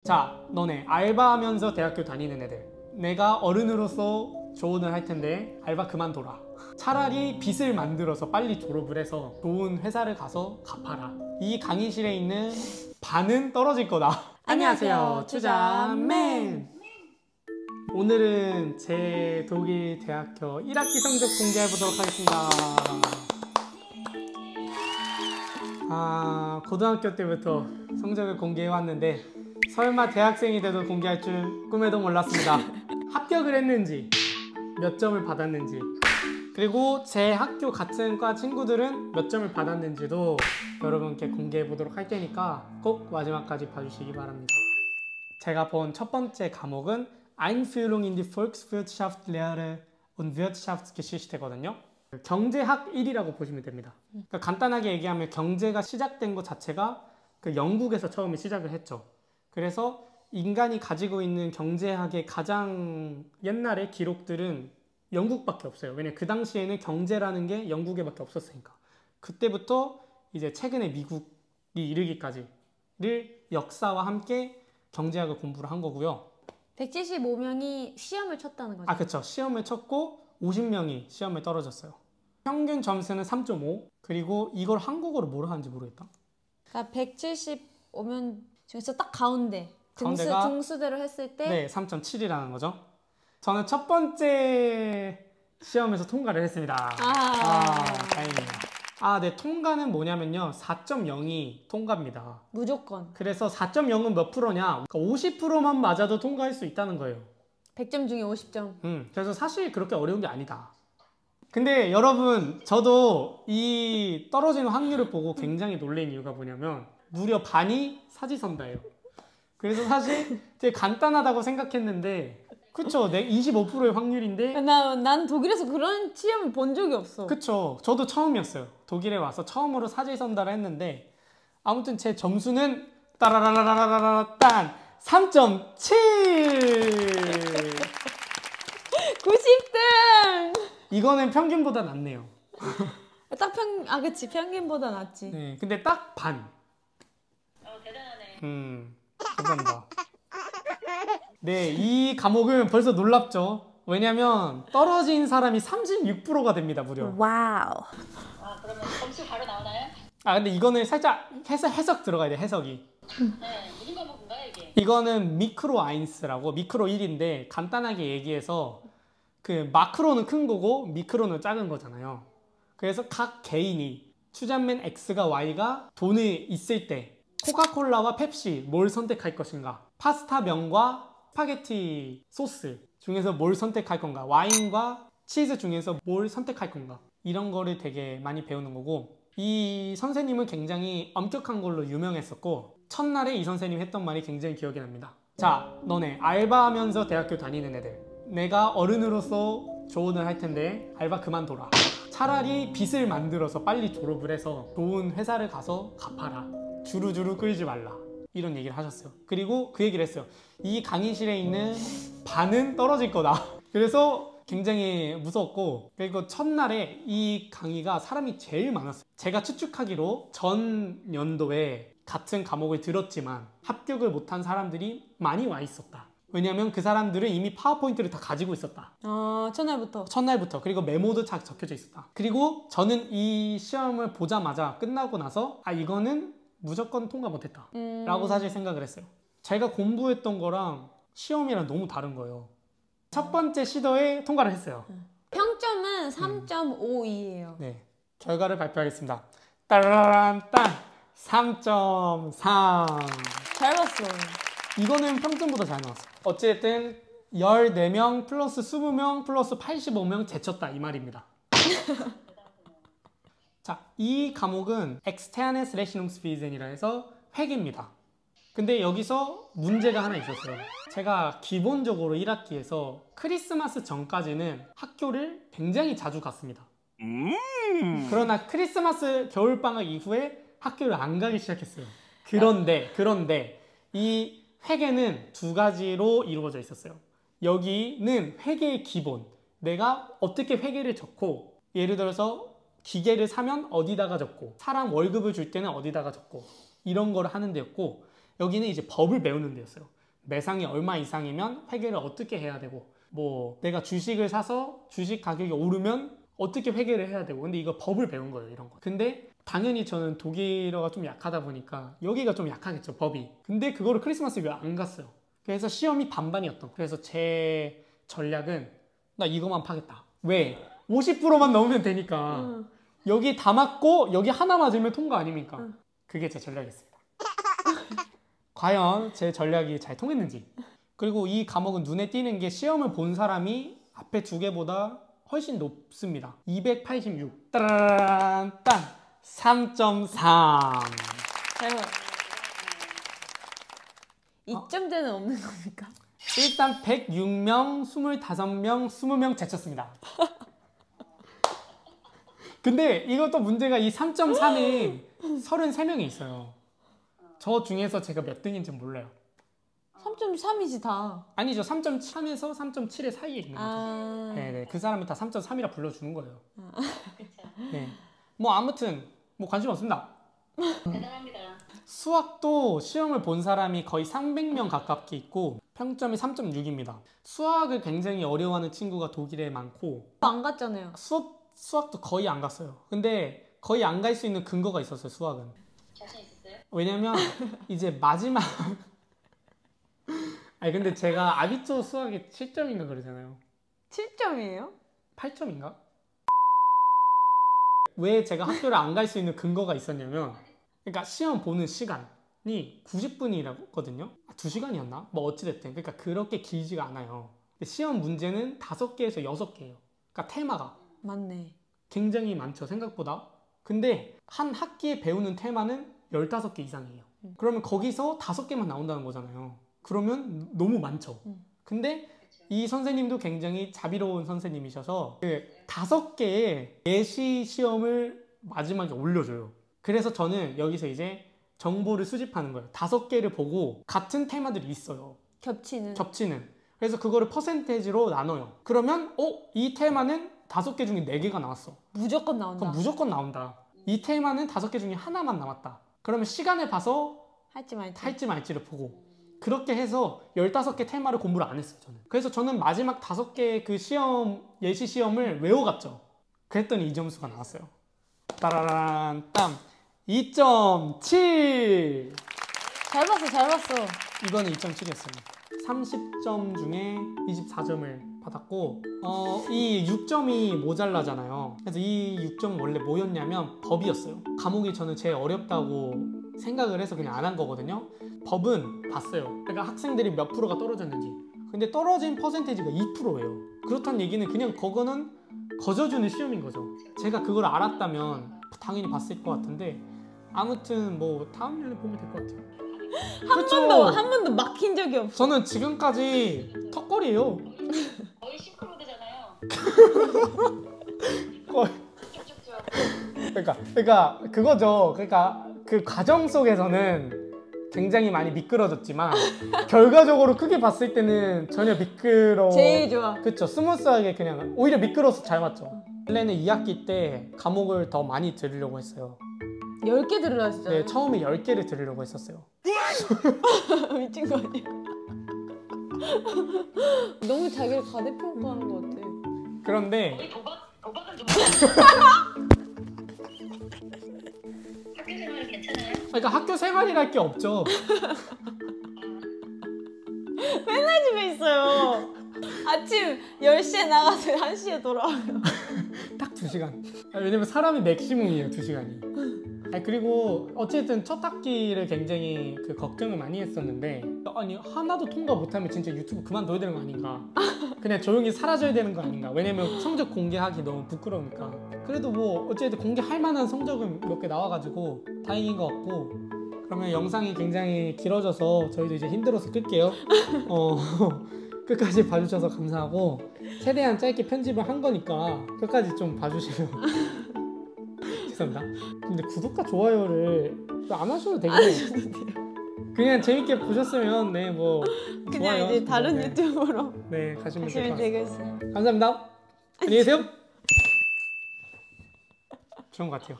자, 너네 알바하면서 대학교 다니는 애들, 내가 어른으로서 조언을 할 텐데 알바 그만둬라. 차라리 빚을 만들어서 빨리 졸업을 해서 좋은 회사를 가서 갚아라. 이 강의실에 있는 반은 떨어질 거다. 안녕하세요, 추자맨. 오늘은 제 독일 대학교 1학기 성적 공개해 보도록 하겠습니다. 고등학교 때부터 성적을 공개해 왔는데 설마 대학생이 돼도 공개할 줄 꿈에도 몰랐습니다. 합격을 했는지, 몇 점을 받았는지, 그리고 제 학교 같은 과 친구들은 몇 점을 받았는지도 여러분께 공개해 보도록 할 테니까 꼭 마지막까지 봐주시기 바랍니다. 제가 본 첫 번째 과목은 Einführung in die Volkswirtschaftslehre und Wirtschaftsgeschichte거든요. 경제학 1이라고 보시면 됩니다. 그러니까 간단하게 얘기하면 경제가 시작된 것 자체가 그 영국에서 처음에 시작을 했죠. 그래서 인간이 가지고 있는 경제학의 가장 옛날의 기록들은 영국밖에 없어요. 왜냐면 그 당시에는 경제라는 게 영국에밖에 없었으니까. 그때부터 이제 최근에 미국이 이르기까지를 역사와 함께 경제학을 공부를 한 거고요. 175명이 시험을 쳤다는 거죠? 그렇죠. 시험을 쳤고 50명이 시험에 떨어졌어요. 평균 점수는 3.5. 그리고 이걸 한국어로 뭐라 하는지 모르겠다. 그러니까 175명 중에서 딱 가운데 가운데가 등수대로 했을 때 네, 3.7이라는 거죠. 저는 첫 번째 시험에서 통과를 했습니다. 다행이에요. 네, 통과는 뭐냐면요, 4.0이 통과입니다. 무조건. 그래서 4.0은 몇 프로냐? 50%만 맞아도 통과할 수 있다는 거예요. 100점 중에 50점. 그래서 사실 그렇게 어려운 게 아니다. 근데 여러분, 저도 이 떨어지는 확률을 보고 굉장히 놀란 이유가 뭐냐면 무려 반이 사지선다예요. 그래서 사실 되게 간단하다고 생각했는데, 그쵸? 25%의 확률인데 난 독일에서 그런 시험을 본 적이 없어. 그쵸? 저도 처음이었어요. 독일에 와서 처음으로 사지선다를 했는데 아무튼 제 점수는 따라라라라라라 딴 3.7! 90등! 이거는 평균보다 낫네요. 그치. 평균보다 낫지. 네, 근데 딱 반. 대단하네. 감사합니다. 네, 이 과목은 벌써 놀랍죠? 왜냐면 떨어진 사람이 36%가 됩니다, 무려. 와우. 그러면 점수 바로 나오나요? 근데 이거는 살짝 해석 들어가야 돼, 해석이. 네, 무슨 과목인가요, 이게? 이거는 미크로 아인스라고, 미크로 1인데 간단하게 얘기해서 그 마크로는 큰 거고 미크로는 작은 거잖아요. 그래서 각 개인이 추잔맨 X가 Y가 돈이 있을 때 코카콜라와 펩시 뭘 선택할 것인가, 파스타면과 스파게티 소스 중에서 뭘 선택할 건가, 와인과 치즈 중에서 뭘 선택할 건가, 이런 거를 되게 많이 배우는 거고, 이 선생님은 굉장히 엄격한 걸로 유명했었고 첫날에 이 선생님이 했던 말이 굉장히 기억이 납니다. 자, 너네 알바하면서 대학교 다니는 애들, 내가 어른으로서 조언을 할 텐데 알바 그만둬라. 차라리 빚을 만들어서 빨리 졸업을 해서 좋은 회사를 가서 갚아라. 주루주루 끌지 말라. 이런 얘기를 하셨어요. 그리고 그 얘기를 했어요. 이 강의실에 있는 반은 떨어질 거다. 그래서 굉장히 무서웠고, 그리고 첫날에 이 강의가 사람이 제일 많았어요. 제가 추측하기로 전 연도에 같은 과목을 들었지만 합격을 못한 사람들이 많이 와 있었다. 왜냐면 그 사람들은 이미 파워포인트를 다 가지고 있었다. 첫날부터. 그리고 메모도 잘 적혀져 있었다. 그리고 저는 이 시험을 보자마자 끝나고 나서 이거는 무조건 통과 못했다 라고 사실 생각을 했어요. 제가 공부했던 거랑 시험이랑 너무 다른 거예요. 첫 번째 시도에 통과를 했어요. 평점은 3.52예요. 네, 결과를 발표하겠습니다. 따라란 딴 3.3. 잘 봤어. 이거는 평점보다 잘 나왔어요. 어쨌든 14명 플러스 20명 플러스 85명 제쳤다, 이 말입니다. 자, 이 과목은 Externes Rechnungswesen이라 해서 회계입니다. 근데 여기서 문제가 하나 있었어요. 제가 기본적으로 1학기에서 크리스마스 전까지는 학교를 굉장히 자주 갔습니다. 그러나 크리스마스 겨울방학 이후에 학교를 안 가기 시작했어요. 그런데 이 회계는 두 가지로 이루어져 있었어요. 여기는 회계의 기본, 내가 어떻게 회계를 적고, 예를 들어서 기계를 사면 어디다가 적고, 사람 월급을 줄 때는 어디다가 적고, 이런 거를 하는 데였고, 여기는 이제 법을 배우는 데였어요. 매상이 얼마 이상이면 회계를 어떻게 해야 되고, 뭐 내가 주식을 사서 주식 가격이 오르면 어떻게 회계를 해야 되고. 근데 이거 법을 배운 거예요, 이런 거. 근데 당연히 저는 독일어가 좀 약하다 보니까 여기가 좀 약하겠죠, 법이. 근데 그거를 크리스마스 왜 안 갔어요. 그래서 시험이 반반이었던. 그래서 제 전략은 나 이거만 파겠다. 왜? 50%만 넣으면 되니까. 여기 다 맞고 여기 하나 맞으면 통과 아닙니까? 그게 제 전략이었습니다. 과연 제 전략이 잘 통했는지. 그리고 이 과목은 눈에 띄는 게 시험을 본 사람이 앞에 두 개보다 훨씬 높습니다. 286. 따라란 딴 3.3. 대박. 2점대는 없는 겁니까? 일단 106명, 25명, 20명 제쳤습니다. 근데 이것도 문제가 이 3.3에 33명이 있어요. 저 중에서 제가 몇 등인지 몰라요. 3.3이지 다. 아니죠. 3.3에서 3.7의 사이에 있는 거죠. 네네. 그 사람이 다 3.3이라 불러주는 거예요. 네. 뭐 아무튼 뭐 관심 없습니다. 대단합니다. 수학도 시험을 본 사람이 거의 300명 가깝게 있고 평점이 3.6입니다. 수학을 굉장히 어려워하는 친구가 독일에 많고 안 갔잖아요. 수학도 거의 안 갔어요. 근데 거의 안 갈 수 있는 근거가 있었어요, 수학은. 자신 있었어요? 왜냐면 이제 마지막 아니 근데 제가 아비투 수학이 7점인가 그러잖아요. 7점이에요? 8점인가? 왜 제가 학교를 안 갈 수 있는 근거가 있었냐면 그러니까 시험 보는 시간이 90분이라고 했거든요. 2시간이었나? 뭐 어찌됐든 그러니까 그렇게 길지가 않아요. 근데 시험 문제는 5개에서 6개예요. 그러니까 테마가 맞네. 굉장히 많죠, 생각보다. 근데 한 학기에 배우는 테마는 15개 이상이에요. 그러면 거기서 5개만 나온다는 거잖아요. 그러면 너무 많죠. 근데 이 선생님도 굉장히 자비로운 선생님이셔서 그 5개의 예시 시험을 마지막에 올려줘요. 그래서 저는 여기서 이제 정보를 수집하는 거예요. 5개를 보고 같은 테마들이 있어요. 겹치는. 그래서 그거를 퍼센테이지로 나눠요. 그러면 이 테마는 5개 중에 4개가 나왔어. 무조건 나온다. 그럼 무조건 나온다. 이 테마는 5개 중에 하나만 남았다. 그러면 시간을 봐서 할지 말지를 보고 그렇게 해서 15개 테마를 공부를 안 했어요, 저는. 그래서 저는 마지막 5개 그 시험, 예시 시험을 외워갔죠. 그랬더니 이 점수가 나왔어요. 따라란 땀 2.7. 잘 봤어. 이거는 2.7이었어요. 30점 중에 24점을 받았고 이 6점이 모자라잖아요. 그래서 이 6점은 원래 뭐였냐면 법이었어요. 과목이 저는 제일 어렵다고 생각을 해서 그냥 안 한 거거든요. 법은 봤어요. 그러니까 학생들이 몇 프로가 떨어졌는지. 근데 떨어진 퍼센테이지가 2%예요. 그렇다는 얘기는 그냥 그거는 거저주는 시험인 거죠. 제가 그걸 알았다면 당연히 봤을 것 같은데 아무튼 뭐 다음 년에 보면 될 것 같아요. 한 번도 막힌 적이 없어. 저는 지금까지 턱걸이에요. 거의 싱크로되잖아요. 거의. 쭉쭉쭉. 그러니까 그거죠. 그러니까 그 과정 속에서는 굉장히 많이 미끄러졌지만 결과적으로 크게 봤을 때는 전혀 제일 좋아. 그쵸. 스무스하게 그냥 오히려 미끄러워서 잘 맞죠. 원래는 2학기 때 과목을 더 많이 들으려고 했어요. 10개 들으라 했잖아요. 네, 처음에 10개를 들으려고 했었어요. 미친 거 아니야? 너무 자기를 과대평가하는 것 같아. 그런데 거의 도박은 좀. 학교 생활 괜찮아요? 그러니까 학교 생활이랄 게 없죠. 맨날 집에 있어요. 아침 10시에 나가서 1시에 돌아와요. 딱 2시간. 왜냐면 사람이 맥시멈이에요, 2시간이. 그리고 어쨌든 첫 학기를 굉장히 걱정을 많이 했었는데 아니 하나도 통과 못하면 진짜 유튜브 그만둬야 되는 거 아닌가. 그냥 조용히 사라져야 되는 거 아닌가. 왜냐면 성적 공개하기 너무 부끄러우니까. 그래도 뭐 어쨌든 공개할 만한 성적은 몇 개 나와가지고 다행인 것 같고. 그러면 영상이 굉장히 길어져서 저희도 이제 힘들어서 끌게요. 끝까지 봐주셔서 감사하고 최대한 짧게 편집을 한 거니까 끝까지 좀 봐주시면 죄송합니다. 근데 구독과 좋아요를 안 하셔도 되겠네요. 그냥 재밌게 보셨으면 네 뭐 그냥 좋아요. 이제 다른 네. 유튜브로 네 가시면 될 것 같습니다. 되겠어요. 감사합니다. 안녕히 계세요. 좋은 것 같아요.